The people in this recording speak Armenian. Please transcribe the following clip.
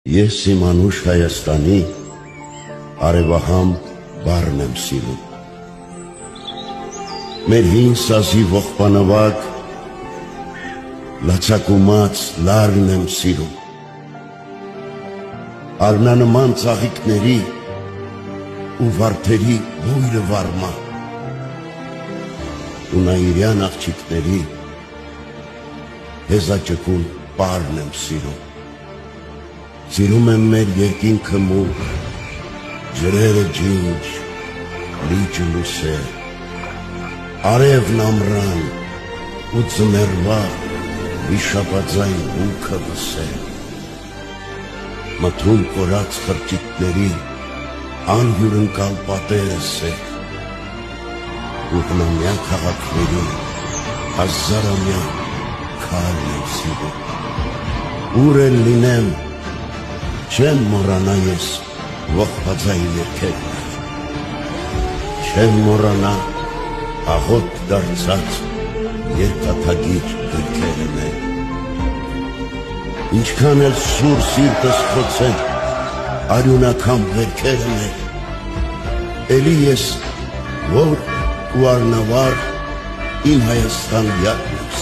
Ես իմ անուշ Հայաստանի արևահամ բառն եմ սիրում։ Մեր հին սազի ողբանավակ լացակումած լարն եմ սիրում։ Արմնանման ծաղիկների ու վարդերի բույրը վարմա ու նայիրյան աղջիկների հեզաճկուն պարն եմ սիրում։ Սիրում եմ մեր երկինքը մուգ, ջրերը ջինջ, լիճը լուսեր, արևն ամռան ու ձմեռվա վիշապաձայն հունքը վսեր։ Մթուն կորած խրճիթների անհյուրընկալ պատերը սեր ու հնամյա քաղաքների հազարամյա քարն եմ սիրում։ Ուր էլ լինեմ չեմ մոռանա ես ողբաձայն երգերը, չեմ մոռանա աղոտ դարձած երկաթագիր գրքերը մեր։ Ինչքան էլ սուր սիրտս խոցեն արյունաքամ վերքերը մեր, էլի ես որ ու արնավար իմ Հայաստան յակն եմ